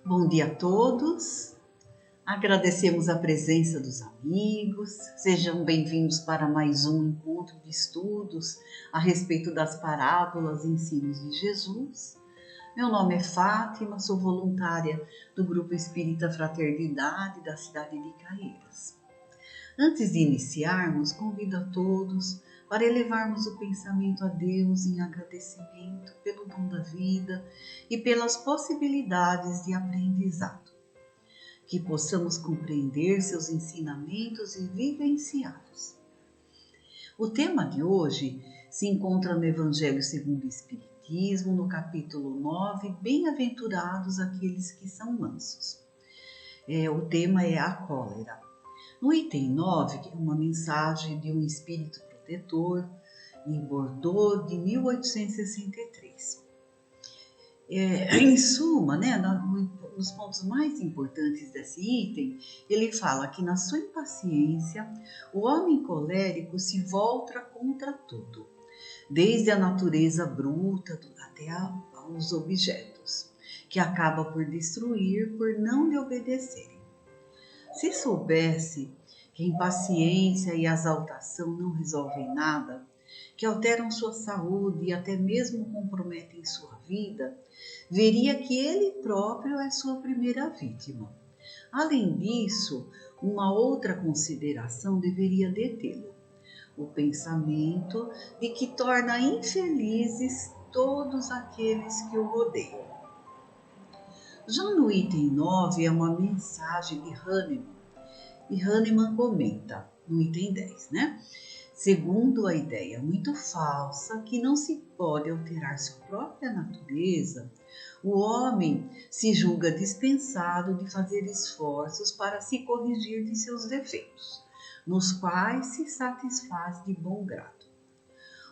Bom dia a todos, agradecemos a presença dos amigos, sejam bem-vindos para mais um encontro de estudos a respeito das parábolas e ensinos de Jesus. Meu nome é Fátima, sou voluntária do Grupo Espírita Fraternidade da cidade de Caieiras. Antes de iniciarmos, convido a todos para elevarmos o pensamento a Deus em agradecimento pelo dom da vida e pelas possibilidades de aprendizado. Que possamos compreender seus ensinamentos e vivenciá-los. O tema de hoje se encontra no Evangelho segundo o Espiritismo, no capítulo 9, Bem-aventurados aqueles que são mansos. O tema é a cólera. No item 9, que é uma mensagem de um espírito protetor, em Bordeaux, de 1863. Em suma, nos pontos mais importantes desse item, ele fala que na sua impaciência, o homem colérico se volta contra tudo, desde a natureza bruta até aos objetos, que acaba por destruir por não lhe obedecerem. Se soubesse que a impaciência e a exaltação não resolvem nada, que alteram sua saúde e até mesmo comprometem sua vida, veria que ele próprio é sua primeira vítima. Além disso, uma outra consideração deveria detê-lo: o pensamento de que torna infelizes todos aqueles que o rodeiam. Já no item 9 é uma mensagem de Hahnemann, e Hahnemann comenta no item 10, Segundo a ideia muito falsa que não se pode alterar sua própria natureza, o homem se julga dispensado de fazer esforços para se corrigir de seus defeitos, nos quais se satisfaz de bom grado,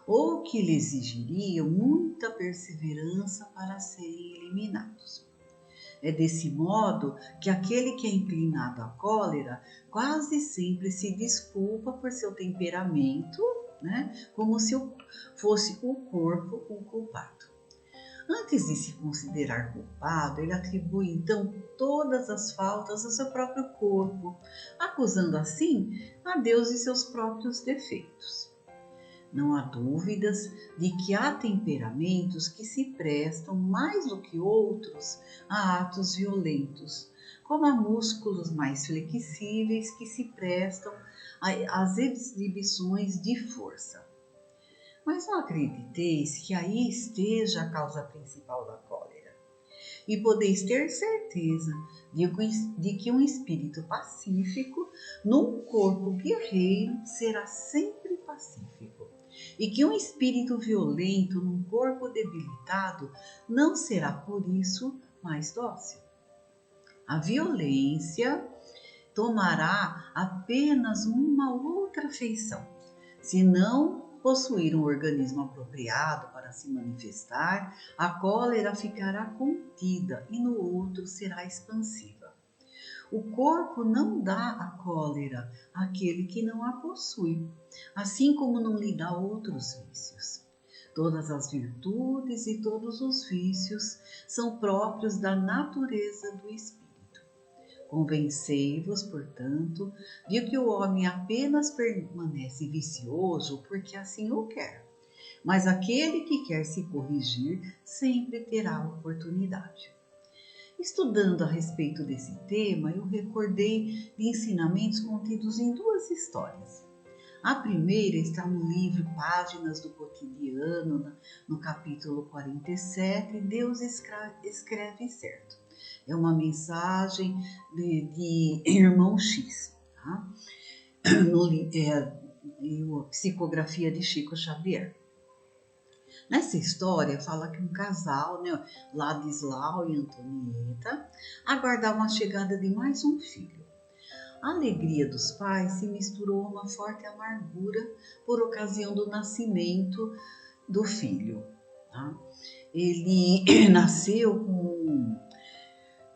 ou que lhe exigiriam muita perseverança para serem eliminados. É desse modo que aquele que é inclinado à cólera quase sempre se desculpa por seu temperamento, como se fosse o corpo o culpado. Antes de se considerar culpado, ele atribui então todas as faltas ao seu próprio corpo, acusando assim a Deus de seus próprios defeitos. Não há dúvidas de que há temperamentos que se prestam mais do que outros a atos violentos, como há músculos mais flexíveis que se prestam às exibições de força. Mas não acrediteis que aí esteja a causa principal da cólera, e podeis ter certeza de que um espírito pacífico num corpo guerreiro será sempre pacífico, e que um espírito violento num corpo debilitado não será por isso mais dócil. A violência tomará apenas uma outra feição, se não possuir um organismo apropriado para se manifestar, a cólera ficará contida e no outro será expansiva. O corpo não dá a cólera àquele que não a possui, assim como não lhe dá outros vícios. Todas as virtudes e todos os vícios são próprios da natureza do espírito. Convencei-vos, portanto, de que o homem apenas permanece vicioso porque assim o quer, mas aquele que quer se corrigir sempre terá oportunidade. Estudando a respeito desse tema, eu recordei de ensinamentos contidos em duas histórias. A primeira está no livro Páginas do Cotidiano, no capítulo 47, Deus escreve certo. É uma mensagem de Irmão X, Psicografia de Chico Xavier. Nessa história fala que um casal, Ladislau e Antonieta, aguardavam a chegada de mais um filho. A alegria dos pais se misturou a uma forte amargura por ocasião do nascimento do filho. Ele nasceu com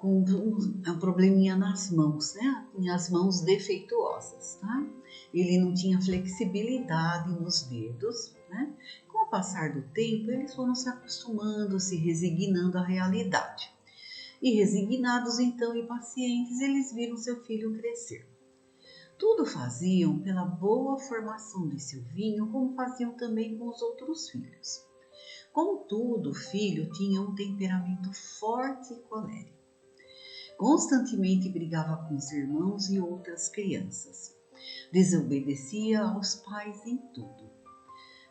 um probleminha nas mãos, Tinha as mãos defeituosas, Ele não tinha flexibilidade nos dedos, Com o passar do tempo, eles foram se acostumando, se resignando à realidade. E resignados então e pacientes, eles viram seu filho crescer. Tudo faziam pela boa formação de Silvinho, como faziam também com os outros filhos. Contudo, o filho tinha um temperamento forte e colérico. Constantemente brigava com os irmãos e outras crianças. Desobedecia aos pais em tudo.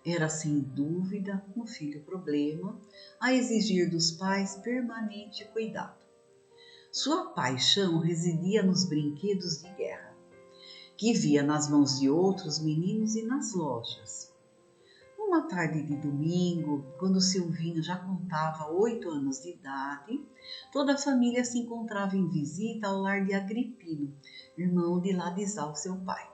Era sem dúvida um filho problema, a exigir dos pais permanente cuidado. Sua paixão residia nos brinquedos de guerra, que via nas mãos de outros meninos e nas lojas. Uma tarde de domingo, quando Silvinho já contava 8 anos de idade, toda a família se encontrava em visita ao lar de Agripino, irmão de Ladislau, seu pai.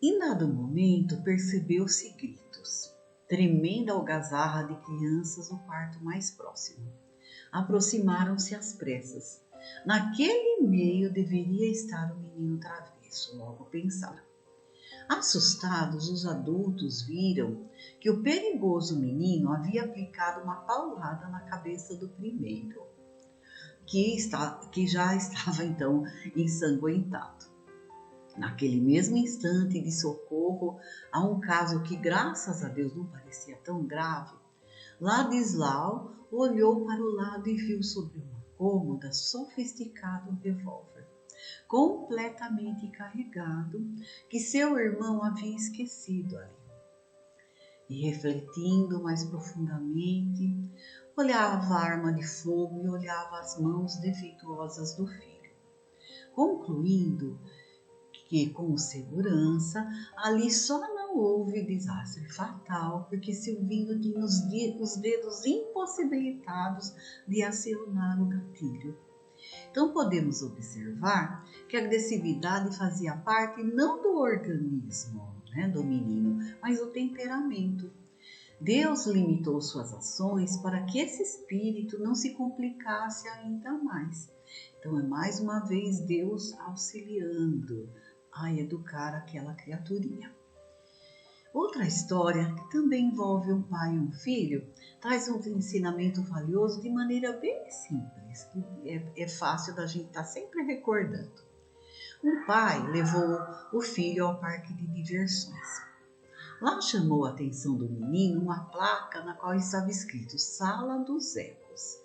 Em dado momento, percebeu-se gritos, tremenda algazarra de crianças no quarto mais próximo. Aproximaram-se às pressas. Naquele meio deveria estar o menino travesso, logo pensaram. Assustados, os adultos viram que o perigoso menino havia aplicado uma paulada na cabeça do primeiro, que já estava então ensanguentado. Naquele mesmo instante de socorro a um caso que, graças a Deus, não parecia tão grave, Ladislau olhou para o lado e viu sobre uma cômoda sofisticado um revólver, completamente carregado, que seu irmão havia esquecido ali. E refletindo mais profundamente, olhava a arma de fogo e olhava as mãos defeituosas do filho, concluindo que, com segurança, ali só não houve desastre fatal, porque Silvinho tinha os dedos impossibilitados de acionar o gatilho. Então podemos observar que a agressividade fazia parte não do organismo, do menino, mas do temperamento. Deus limitou suas ações para que esse espírito não se complicasse ainda mais. Então é mais uma vez Deus auxiliando a educar aquela criaturinha. Outra história, que também envolve um pai e um filho, traz um ensinamento valioso de maneira bem simples, que é fácil da gente estar sempre recordando. Um pai levou o filho ao parque de diversões. Lá chamou a atenção do menino uma placa na qual estava escrito Sala dos Ecos.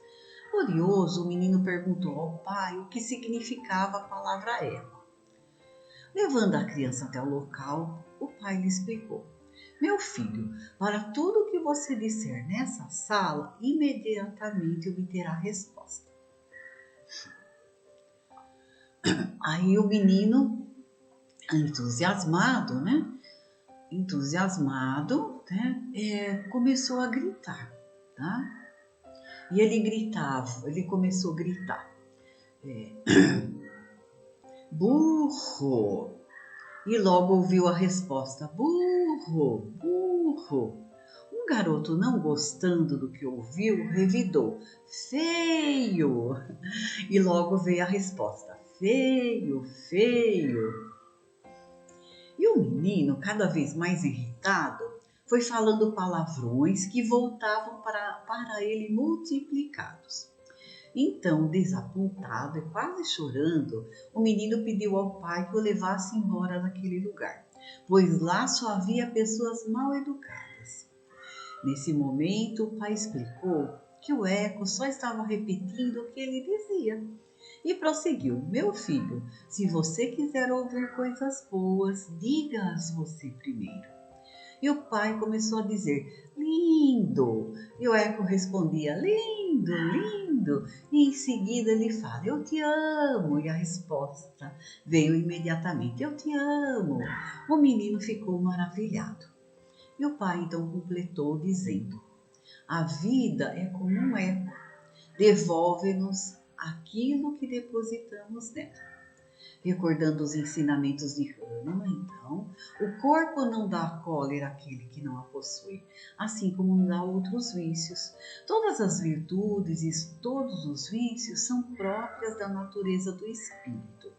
Curioso, o menino perguntou ao pai o que significava a palavra eco. Levando a criança até o local, o pai lhe explicou: meu filho, para tudo que você disser nessa sala, imediatamente obterá resposta. Aí o menino, entusiasmado, começou a gritar, tá? E ele começou a gritar: burro! E logo ouviu a resposta: burro, burro. Um garoto, não gostando do que ouviu, revidou: feio. E logo veio a resposta: feio, feio. E o menino, cada vez mais irritado, foi falando palavrões que voltavam para ele multiplicados. Então, desapontado e quase chorando, o menino pediu ao pai que o levasse embora daquele lugar, pois lá só havia pessoas mal educadas. Nesse momento, o pai explicou que o eco só estava repetindo o que ele dizia e prosseguiu: meu filho, se você quiser ouvir coisas boas, diga-as você primeiro. E o pai começou a dizer: lindo! E o eco respondia: lindo, lindo! E em seguida ele fala: eu te amo! E a resposta veio imediatamente: eu te amo! O menino ficou maravilhado. E o pai então completou dizendo: a vida é como um eco, devolve-nos aquilo que depositamos nela. Recordando os ensinamentos de Hahnemann, então, o corpo não dá cólera àquele que não a possui, assim como não dá outros vícios. Todas as virtudes e todos os vícios são próprias da natureza do espírito.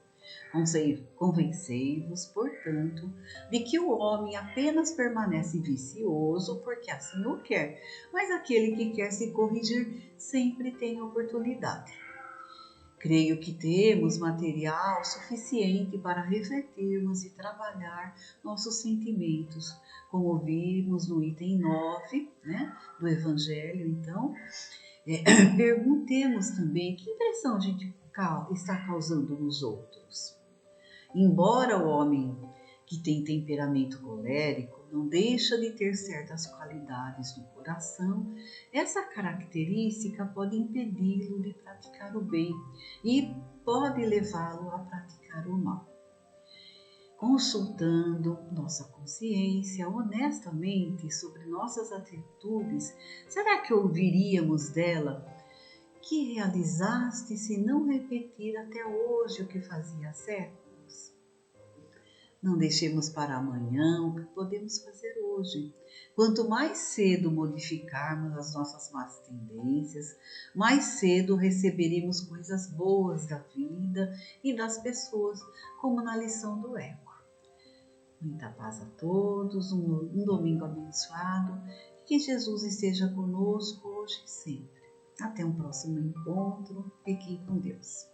Convencei-vos, portanto, de que o homem apenas permanece vicioso porque assim o quer, mas aquele que quer se corrigir sempre tem oportunidade. Creio que temos material suficiente para refletirmos e trabalhar nossos sentimentos, como vimos no item 9, né, do Evangelho. Então, perguntemos também que impressão a gente está causando nos outros. Embora o homem que tem temperamento colérico não deixa de ter certas qualidades no coração, essa característica pode impedi-lo de praticar o bem e pode levá-lo a praticar o mal. Consultando nossa consciência honestamente sobre nossas atitudes, será que ouviríamos dela: que realizaste se não repetir até hoje o que fazia certo? Não deixemos para amanhã o que podemos fazer hoje. Quanto mais cedo modificarmos as nossas más tendências, mais cedo receberemos coisas boas da vida e das pessoas, como na lição do Eco. Muita paz a todos, um domingo abençoado, que Jesus esteja conosco hoje e sempre. Até um próximo encontro, fiquem com Deus.